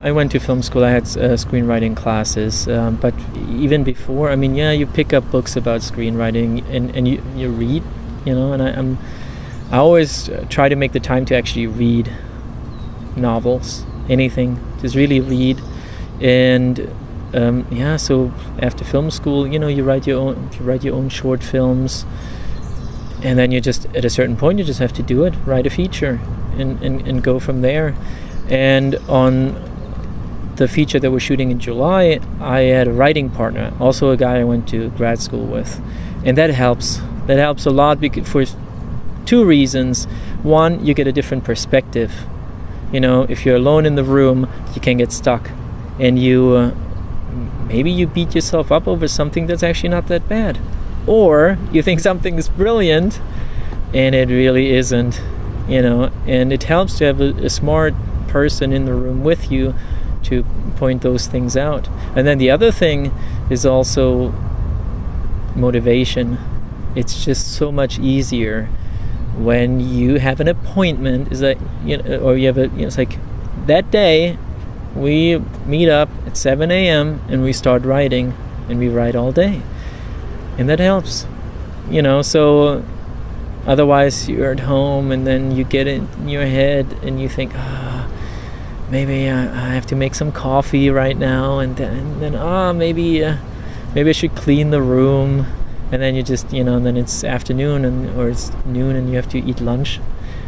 I went to film school. I had screenwriting classes, but even before, I mean, yeah, you pick up books about screenwriting and you read, and I always try to make the time to actually read novels, anything, just really read. And so after film school, you write your own short films, and then you just, at a certain point, you just have to do it, write a feature, and go from there. And on the feature that we're shooting in July, I had a writing partner, also a guy I went to grad school with, and that helps. That helps a lot for two reasons. One, you get a different perspective. If you're alone in the room, you can get stuck, and maybe you beat yourself up over something that's actually not that bad, or you think something is brilliant, and it really isn't. And it helps to have a smart person in the room with you to point those things out. And then the other thing is also motivation. It's just so much easier when you have an appointment, or you have it's like that day we meet up at 7 a.m. and we start writing, and we write all day, and that helps. So otherwise you're at home, and then you get in your head and you think, maybe I have to make some coffee right now, and then maybe I should clean the room, and then you just and then it's afternoon or it's noon and you have to eat lunch.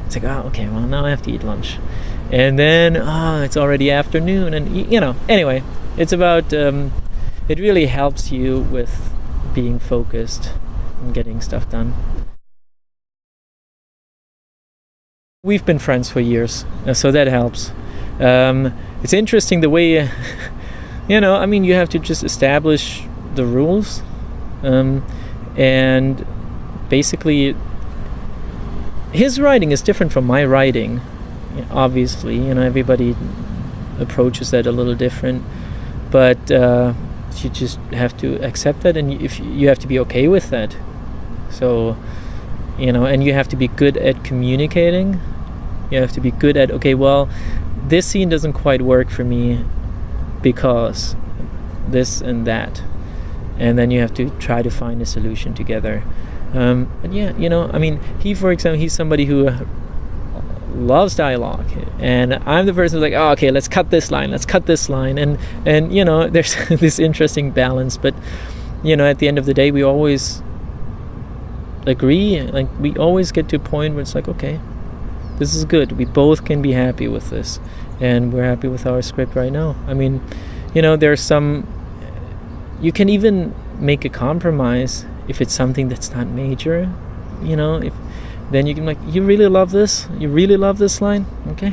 It's like, okay, well, now I have to eat lunch, and then it's already afternoon, and anyway, it's about it really helps you with being focused and getting stuff done. We've been friends for years, so that helps. It's interesting the way, you have to just establish the rules, and basically his writing is different from my writing. Obviously, everybody approaches that a little different, but you just have to accept that, and if you have to be okay with that. So, and you have to be good at communicating. You have to be good at, okay, well, this scene doesn't quite work for me because this and that, and then you have to try to find a solution together. He, for example, he's somebody who loves dialogue, and I'm the person who's like, okay, let's cut this line, and there's this interesting balance, but at the end of the day we always agree, like we always get to a point where it's like, okay, this is good, we both can be happy with this, and we're happy with our script right now. There's some, you can even make a compromise if it's something that's not major, if then you can you really love this line, okay,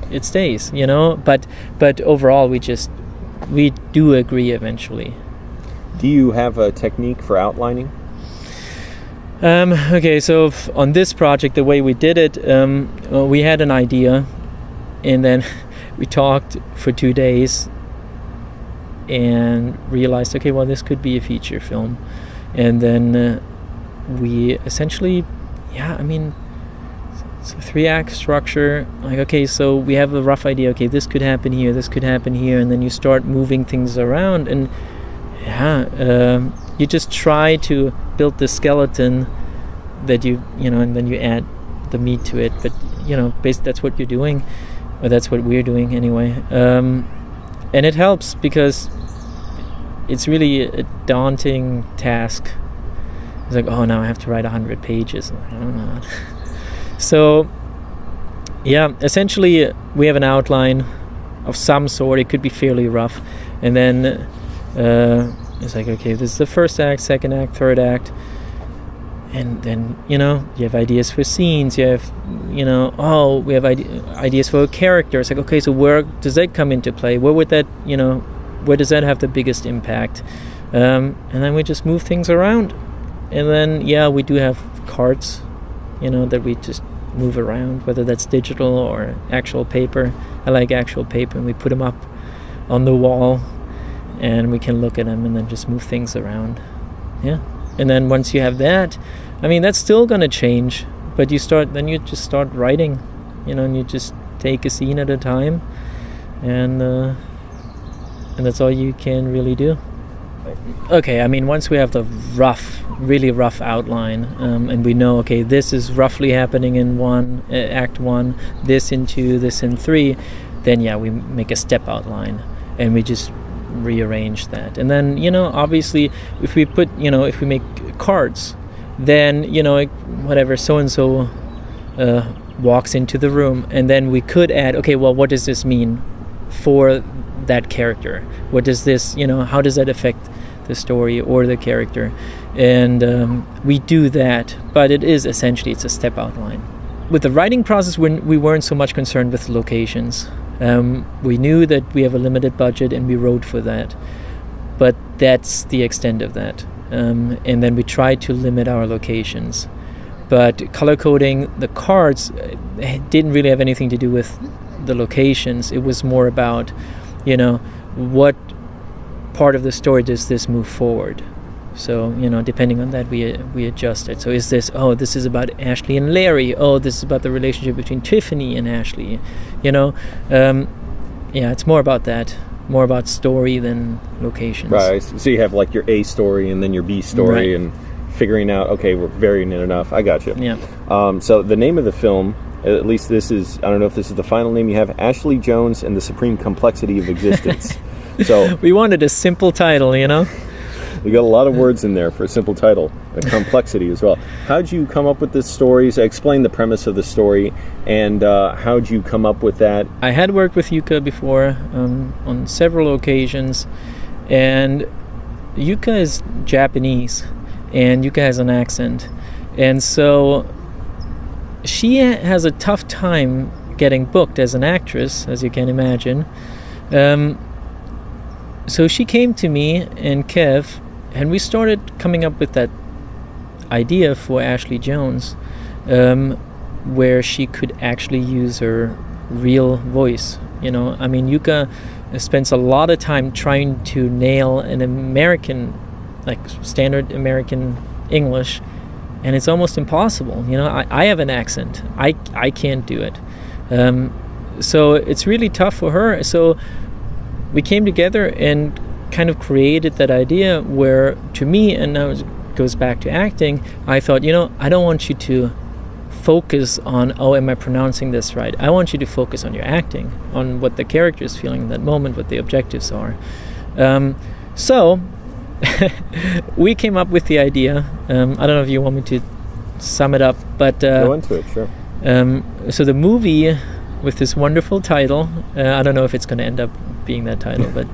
it stays, but overall we do agree eventually. Do you have a technique for outlining? Okay, so on this project, the way we did it, we had an idea, and then we talked for 2 days and realized, okay, well, this could be a feature film. And then we essentially, it's a 3-act structure. Like, okay, so we have a rough idea, okay, this could happen here, and then you start moving things around, and you just try to build the skeleton that and then you add the meat to it. But basically that's what you're doing, or that's what we're doing anyway. And it helps because it's really a daunting task. It's like, now I have to write 100 pages. I don't know. So essentially we have an outline of some sort. It could be fairly rough, and then it's like, okay, this is the first act, second act, third act, and then you have ideas for scenes. You have we have ideas for a character. It's like, okay, so where does that come into play? Where would that where does that have the biggest impact? And then we just move things around, and then we do have cards that we just move around, whether that's digital or actual paper. I like actual paper, and we put them up on the wall, and we can look at them and then just move things around. And then once you have that, that's still going to change, but you just start writing, and you just take a scene at a time, and that's all you can really do. Okay, I mean, once we have the really rough outline, and we know, okay, this is roughly happening in Act 1, this in 2, this in 3, then yeah, we make a step outline, and we just rearrange that. And then, obviously, if we make cards, then, whatever, so-and-so walks into the room, and then we could add, okay, well, what does this mean for that character? What does this, how does that affect the story or the character? And we do that, but it's a step outline. With the writing process, we weren't so much concerned with locations. We knew that we have a limited budget and we wrote for that, but that's the extent of that. And then we tried to limit our locations. But color coding the cards didn't really have anything to do with the locations. It was more about, what part of the story does this move forward? So, depending on that, we adjust it. So is this, this is about Ashley and Larry. Oh, this is about the relationship between Tiffany and Ashley. It's more about that. More about story than locations. Right. So you have like your A story and then your B story, right. And figuring out, okay, we're varying it enough. I got you. Yeah. So the name of the film, at least this is, I don't know if this is the final name you have, Ashley Jones and the Supreme Complexity of Existence. So we wanted a simple title, We got a lot of words in there for a simple title, a complexity as well. How'd you come up with this story? So explain the premise of the story, and how'd you come up with that? I had worked with Yuka before on several occasions, and Yuka is Japanese, and Yuka has an accent, and so she has a tough time getting booked as an actress, as you can imagine. So she came to me and Kev, and we started coming up with that idea for Ashley Jones, where she could actually use her real voice. Yuka spends a lot of time trying to nail an American, like standard American English, and it's almost impossible. I have an accent. I can't do it. So it's really tough for her. So we came together and kind of created that idea where, to me, and now it goes back to acting, I thought, I don't want you to focus on, am I pronouncing this right? I want you to focus on your acting, on what the character is feeling in that moment, what the objectives are. So we came up with the idea. I don't know if you want me to sum it up, but go into it, sure. So the movie with this wonderful title, I don't know if it's going to end up being that title, but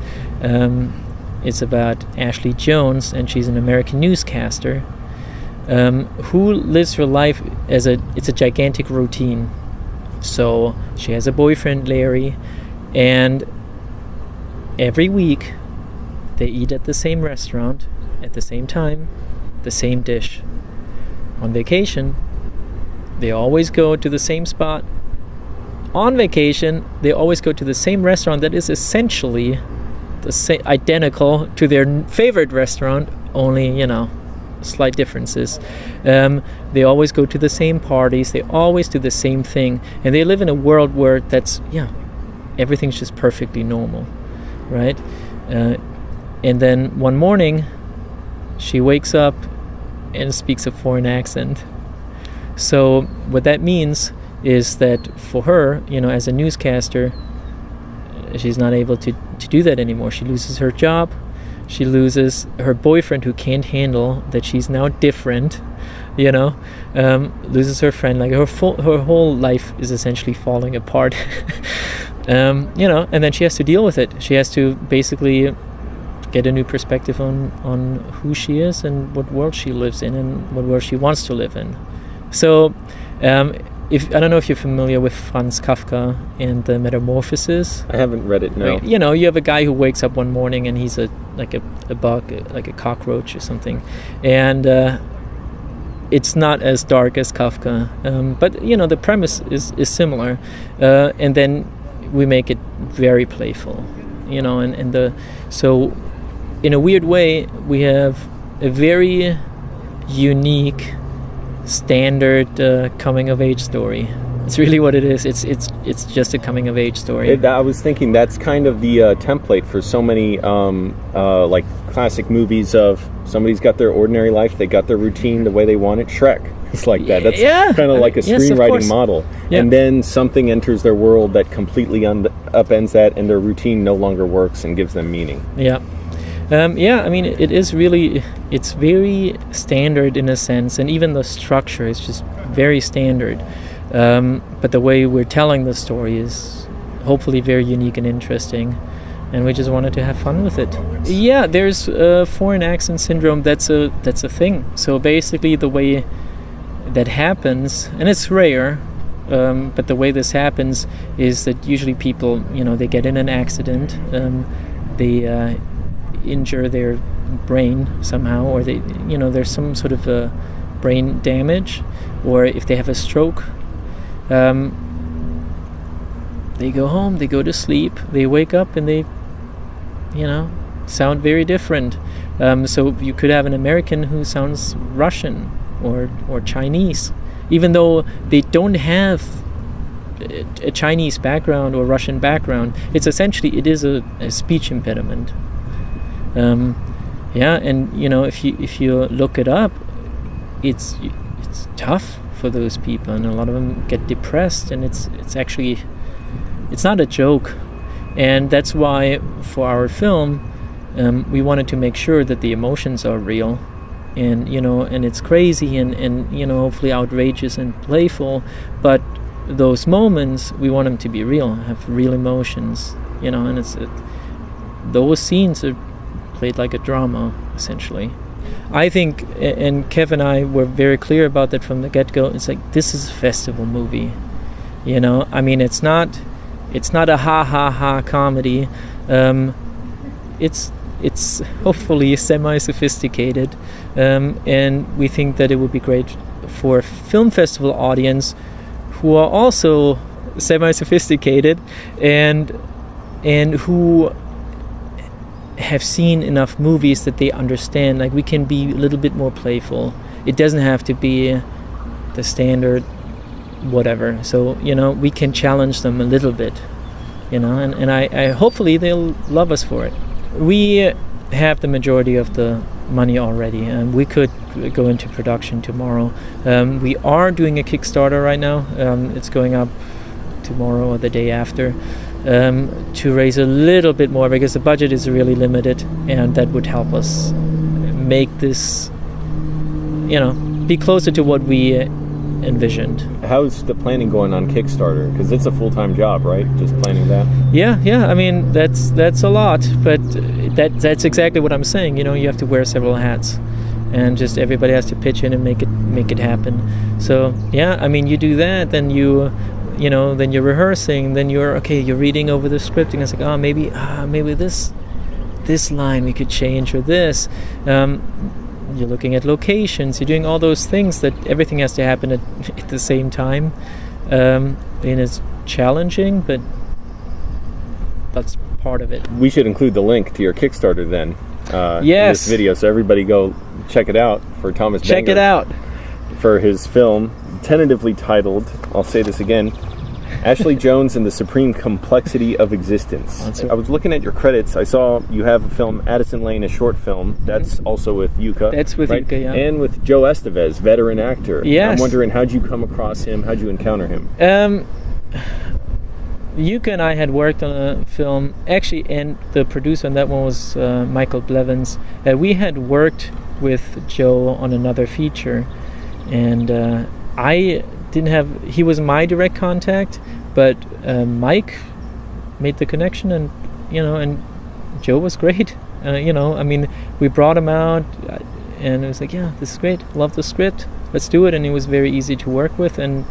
it's about Ashley Jones, and she's an American newscaster who lives her life it's a gigantic routine. So she has a boyfriend, Larry, and every week they eat at the same restaurant at the same time, the same dish. On vacation, they always go to the same spot. On vacation, they always go to the same restaurant that is essentially identical to their favorite restaurant, only, slight differences. They always go to the same parties. They always do the same thing. And they live in a world where everything's just perfectly normal, right? And then one morning, she wakes up and speaks a foreign accent. So what that means is that for her, as a newscaster, she's not able to do that anymore. She loses her job. She loses her boyfriend, who can't handle that she's now different, loses her friend. Like her whole life is essentially falling apart. And then she has to deal with it. She has to basically get a new perspective on who she is and what world she lives in and what world she wants to live in. So I don't know if you're familiar with Franz Kafka and the Metamorphoses. I haven't read it, no. Right? You have a guy who wakes up one morning and he's a bug, like a cockroach or something, and it's not as dark as Kafka, but the premise is similar, and then we make it very playful, so in a weird way we have a very unique standard coming of age story, It's really what it is. It's just a coming of age story. I was thinking that's kind of the template for so many like classic movies of somebody's got their ordinary life, they got their routine the way they want it. Shrek. It's like that. That's kind of like a screenwriting model. Yeah. And then something enters their world that completely upends that, and their routine no longer works and gives them meaning. Yeah. I mean, it is really, it's very standard in a sense, and even the structure is just very standard. But the way we're telling the story is hopefully very unique and interesting, and we just wanted to have fun with it. Yeah, there's foreign accent syndrome. That's a thing. So basically, the way that happens, and it's rare, but the way this happens is that usually people, they get in an accident, they injure their brain somehow, or they, there's some sort of a brain damage, or if they have a stroke. They go home, they go to sleep, they wake up, and they, sound very different. So you could have an American who sounds Russian or Chinese, even though they don't have a Chinese background or Russian background. It is a speech impediment. And if you look it up, it's tough for those people, and a lot of them get depressed, and it's not a joke. And that's why for our film, we wanted to make sure that the emotions are real, and and it's crazy and hopefully outrageous and playful, but those moments we want them to be real, have real emotions, and those scenes are played like a drama essentially. I think, and Kev and I were very clear about that from the get-go, it's like, this is a festival movie. I mean, it's not a ha comedy. It's hopefully semi-sophisticated, and we think that it would be great for a film festival audience who are also semi-sophisticated and who have seen enough movies that they understand, like, we can be a little bit more playful. It doesn't have to be the standard whatever. So, we can challenge them a little bit, and I hopefully they'll love us for it. We have the majority of the money already, and we could go into production tomorrow. We are doing a Kickstarter right now. It's going up tomorrow or the day after, to raise a little bit more, because the budget is really limited, and that would help us make this, be closer to what we envisioned. How's the planning going on Kickstarter? Because it's a full-time job, right? Just planning that. Yeah. I mean, that's a lot, but that's exactly what I'm saying. You have to wear several hats, and just everybody has to pitch in and make it happen. So yeah, I mean, you do that, then then you're rehearsing, then you're reading over the script, and it's like, maybe this line we could change, or this. You're looking at locations, you're doing all those things, that everything has to happen at the same time. And it's challenging, but that's part of it. We should include the link to your Kickstarter then, yes, in this video, so everybody go check it out for Thomas Bangert. Check it out. For his film, tentatively titled, I'll say this again, Ashley Jones and the Supreme Complexity of Existence. I was looking at your credits. I saw you have a film, Addison Lane, a short film. That's also with Yuka. That's with Yuka, yeah. And with Joe Estevez, veteran actor. Yes. I'm wondering, how'd you come across him? How'd you encounter him? Yuka and I had worked on a film, actually, and the producer on that one was Michael Blevins. We had worked with Joe on another feature, and I didn't have, he was my direct contact, but Mike made the connection, and and Joe was great. I mean, we brought him out, and it was like, yeah, this is great, love the script, let's do it. And he was very easy to work with, and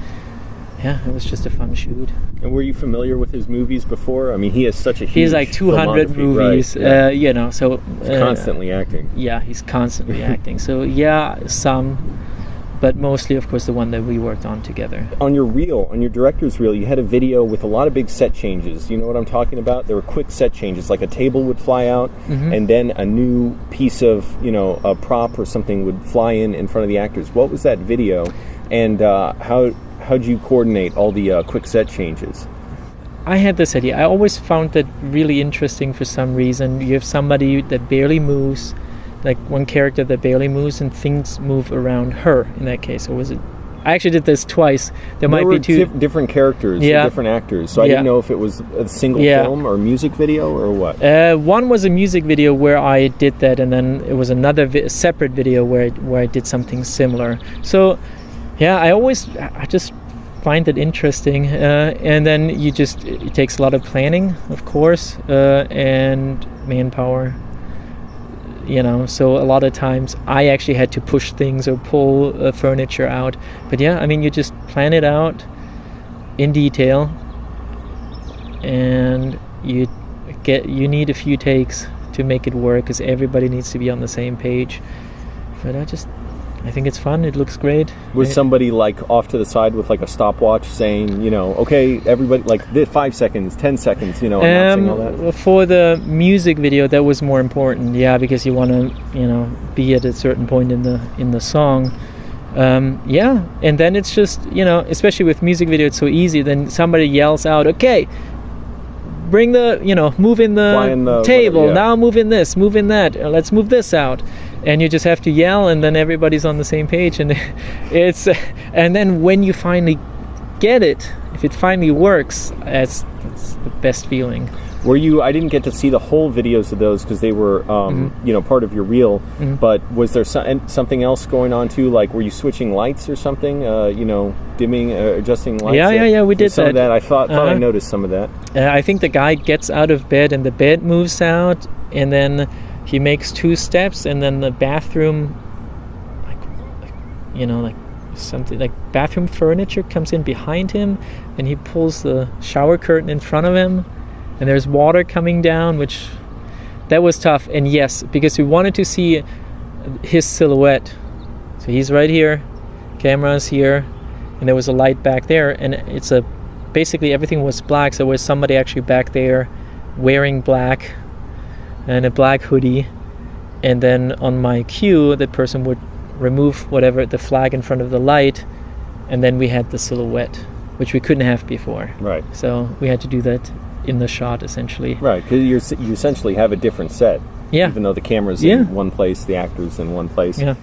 yeah, it was just a fun shoot. And were you familiar with his movies before? I mean, he has such a huge, he's like 200 movies, right? Yeah. So he's constantly acting. Yeah, he's constantly acting. So yeah, some, but mostly, of course, the one that we worked on together. On your reel, on your director's reel, you had a video with a lot of big set changes. You know what I'm talking about? There were quick set changes, like a table would fly out, and then a new piece of, a prop or something would fly in front of the actors. What was that video, and how how'd you coordinate all the quick set changes? I had this idea. I always found that really interesting for some reason. You have somebody that barely moves, like one character that barely moves, and things move around her in that case. Or was it? I actually did this twice. There might be two different characters, different actors. So I didn't know if it was a single film or music video or what. One was a music video where I did that, and then it was another separate video where I did something similar. So, yeah, I just find it interesting, and then it takes a lot of planning, of course, and manpower. So a lot of times I actually had to push things or pull furniture out. But yeah, I mean, you just plan it out in detail, and you need a few takes to make it work, because everybody needs to be on the same page. But I think it's fun. It looks great. Was somebody like off to the side with like a stopwatch saying, okay, everybody, like 5 seconds, 10 seconds, announcing all that? For the music video, that was more important, because you want to, be at a certain point in the song. And then it's just, especially with music video, it's so easy. Then somebody yells out, okay, bring move in the table, whatever, now move in this, move in that, let's move this out. And you just have to yell, and then everybody's on the same page. And and then when you finally get it, if it finally works, it's the best feeling. I didn't get to see the whole videos of those because they were, part of your reel. Mm-hmm. But was there something else going on too? Like, were you switching lights or something? Dimming, adjusting lights? Yeah, we did some of that. I thought I noticed some of that. I think the guy gets out of bed, and the bed moves out, and then he makes 2 steps, and then the bathroom, like something like bathroom furniture comes in behind him, and he pulls the shower curtain in front of him, and there's water coming down, that was tough. And yes, because we wanted to see his silhouette. So he's right here, camera's here, and there was a light back there, and basically everything was black, so there was somebody actually back there wearing black and a black hoodie, and then on my cue the person would remove the flag in front of the light, and then we had the silhouette, which we couldn't have before. Right. So we had to do that in the shot, essentially. Right, because you essentially have a different set. Yeah. Even though the camera's in one place, the actor's in one place. Yeah.